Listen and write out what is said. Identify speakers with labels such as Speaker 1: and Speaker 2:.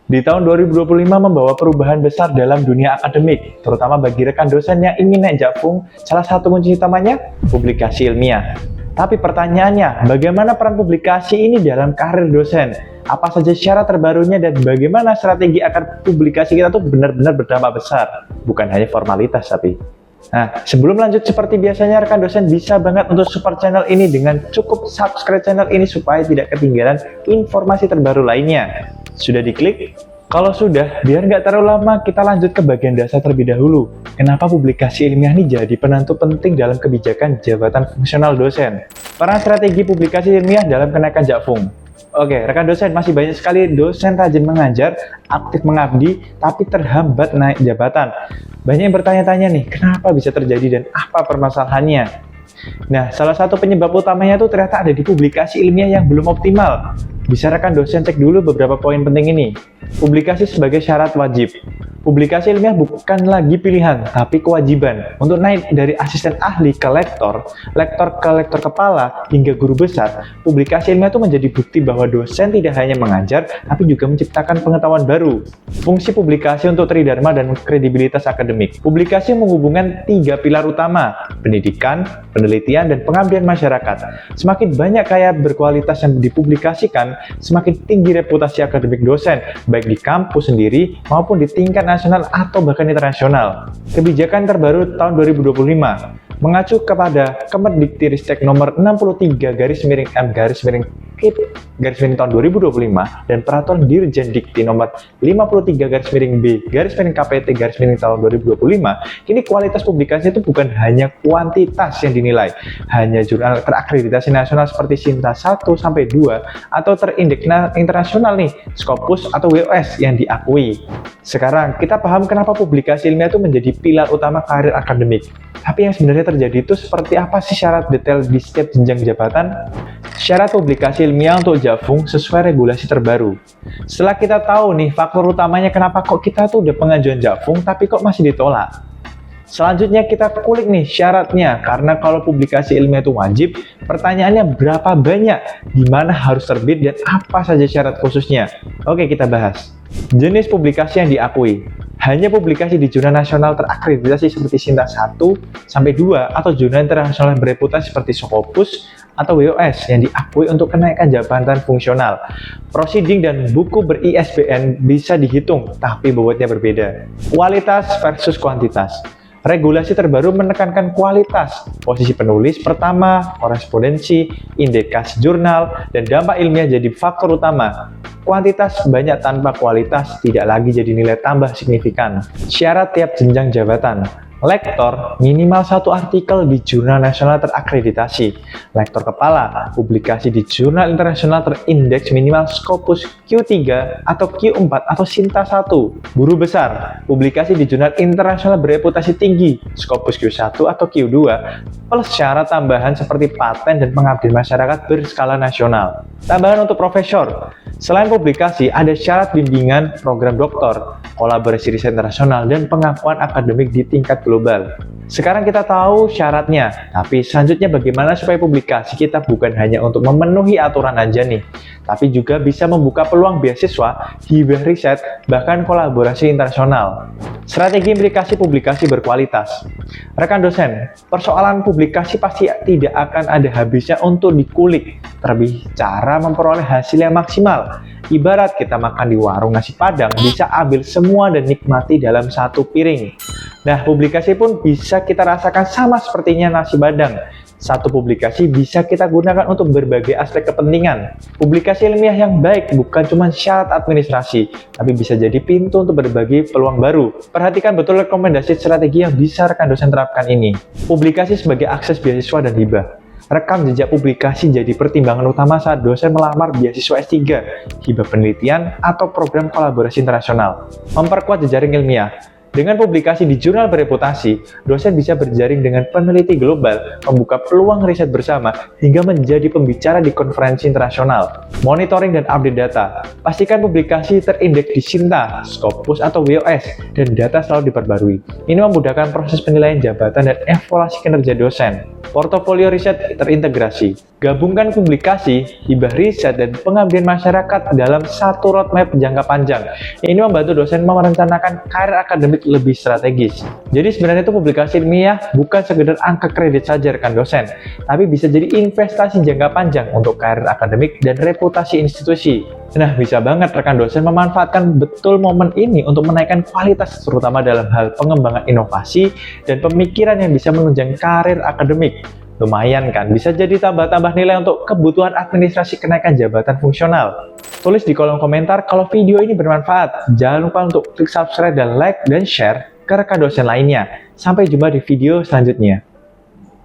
Speaker 1: Di tahun 2025 membawa perubahan besar dalam dunia akademik, terutama bagi rekan dosen yang ingin naik jakfung. Salah satu kunci utamanya, publikasi ilmiah. Tapi pertanyaannya, bagaimana peran publikasi ini dalam karir dosen? Apa saja syarat terbarunya dan bagaimana strategi agar publikasi kita tuh benar-benar berdampak besar? Bukan hanya formalitas tapi. Nah, sebelum lanjut seperti biasanya, rekan dosen bisa banget untuk support channel ini dengan cukup subscribe channel ini supaya tidak ketinggalan informasi terbaru lainnya. Sudah diklik? Kalau sudah, biar nggak terlalu lama, kita lanjut ke bagian dasar terlebih dahulu. Kenapa publikasi ilmiah ini jadi penentu penting dalam kebijakan jabatan fungsional dosen? Peran strategi publikasi ilmiah dalam kenaikan jakfung. Oke, rekan dosen, masih banyak sekali dosen rajin mengajar, aktif mengabdi, tapi terhambat naik jabatan. Banyak yang bertanya-tanya nih, kenapa bisa terjadi dan apa permasalahannya? Nah, salah satu penyebab utamanya itu ternyata ada di publikasi ilmiah yang belum optimal. Bisa rekan dosen cek dulu beberapa poin penting ini. Publikasi sebagai syarat wajib. Publikasi ilmiah bukan lagi pilihan, tapi kewajiban. Untuk naik dari asisten ahli ke lektor, lektor ke lektor kepala, hingga guru besar, publikasi ilmiah itu menjadi bukti bahwa dosen tidak hanya mengajar, tapi juga menciptakan pengetahuan baru. Fungsi publikasi untuk tridharma dan kredibilitas akademik. Publikasi menghubungkan 3 pilar utama, pendidikan, penelitian, dan pengabdian masyarakat. Semakin banyak karya berkualitas yang dipublikasikan, semakin tinggi reputasi akademik dosen, baik di kampus sendiri maupun di tingkat nasional atau bahkan internasional. Kebijakan terbaru tahun 2025 mengacu kepada Kemendikbudristek nomor 63/M/KIP tahun 2025 dan Peraturan Dirjen Dikti nomor 53/B/KPT tahun 2025. Kini kualitas publikasi itu bukan hanya kuantitas yang dinilai, hanya jurnal terakreditasi nasional seperti Sinta 1 sampai 2 atau terindeks internasional nih, Scopus atau WOS yang diakui. Sekarang kita paham kenapa publikasi ilmiah itu menjadi pilar utama karir akademik. Tapi yang sebenarnya terjadi itu seperti apa sih syarat detail di setiap jenjang jabatan? Syarat publikasi ilmiah untuk jakfung sesuai regulasi terbaru. Setelah kita tahu nih faktor utamanya kenapa kok kita tuh udah pengajuan jakfung tapi kok masih ditolak. Selanjutnya kita kulik nih syaratnya, karena kalau publikasi ilmiah itu wajib, pertanyaannya berapa banyak, di mana harus terbit, dan apa saja syarat khususnya. Oke, kita bahas. Jenis publikasi yang diakui. Hanya publikasi di jurnal nasional terakreditasi seperti Sinta 1 sampai 2 atau jurnal internasional yang bereputasi seperti Scopus atau WOS yang diakui untuk kenaikan jabatan fungsional. Proceeding dan buku ber-ISBN bisa dihitung, tapi bobotnya berbeda. Kualitas versus kuantitas. Regulasi terbaru menekankan kualitas, posisi penulis pertama, korespondensi, indeks jurnal, dan dampak ilmiah jadi faktor utama. Kuantitas banyak tanpa kualitas tidak lagi jadi nilai tambah signifikan. Syarat tiap jenjang jabatan. Lektor, minimal 1 artikel di jurnal nasional terakreditasi. Lektor kepala, publikasi di jurnal internasional terindeks minimal Scopus Q3 atau Q4 atau Sinta 1. Guru besar, publikasi di jurnal internasional bereputasi tinggi, Scopus Q1 atau Q2, plus syarat tambahan seperti paten dan pengabdian masyarakat berskala nasional. Tambahan untuk profesor, selain publikasi, ada syarat bimbingan program doktor, kolaborasi riset internasional, dan pengakuan akademik di tingkat global. Sekarang kita tahu syaratnya, tapi selanjutnya bagaimana supaya publikasi kita bukan hanya untuk memenuhi aturan aja nih, tapi juga bisa membuka peluang beasiswa, hibah riset, bahkan kolaborasi internasional. Strategi implikasi publikasi berkualitas. Rekan dosen, persoalan publikasi pasti tidak akan ada habisnya untuk dikulik, terlebih cara memperoleh hasil yang maksimal. Ibarat kita makan di warung nasi padang, bisa ambil semua dan nikmati dalam satu piring. Nah, publikasi pun bisa kita rasakan sama sepertinya nasi padang. Satu publikasi bisa kita gunakan untuk berbagai aspek kepentingan. Publikasi ilmiah yang baik bukan cuma syarat administrasi, tapi bisa jadi pintu untuk berbagi peluang baru. Perhatikan betul rekomendasi strategi yang bisa rekan dosen terapkan ini. Publikasi sebagai akses beasiswa dan hibah. Rekam jejak publikasi jadi pertimbangan utama saat dosen melamar beasiswa S3, hibah penelitian, atau program kolaborasi internasional. Memperkuat jejaring ilmiah. Dengan publikasi di jurnal bereputasi, dosen bisa berjaring dengan peneliti global, membuka peluang riset bersama, hingga menjadi pembicara di konferensi internasional. Monitoring dan update data. Pastikan publikasi terindeks di Sinta, Scopus, atau WOS, dan data selalu diperbarui. Ini memudahkan proses penilaian jabatan dan evaluasi kinerja dosen. Portofolio riset terintegrasi. Gabungkan publikasi, hibah riset, dan pengabdian masyarakat dalam satu roadmap jangka panjang. Ini membantu dosen merencanakan karir akademik lebih strategis. Jadi sebenarnya itu publikasi ilmiah bukan sekedar angka kredit saja rekan dosen, tapi bisa jadi investasi jangka panjang untuk karir akademik dan reputasi institusi. Nah, bisa banget rekan dosen memanfaatkan betul momen ini untuk menaikkan kualitas, terutama dalam hal pengembangan inovasi dan pemikiran yang bisa menunjang karir akademik. Lumayan kan, bisa jadi tambah-tambah nilai untuk kebutuhan administrasi kenaikan jabatan fungsional. Tulis di kolom komentar kalau video ini bermanfaat. Jangan lupa untuk klik subscribe dan like dan share ke rekan dosen lainnya. Sampai jumpa di video selanjutnya.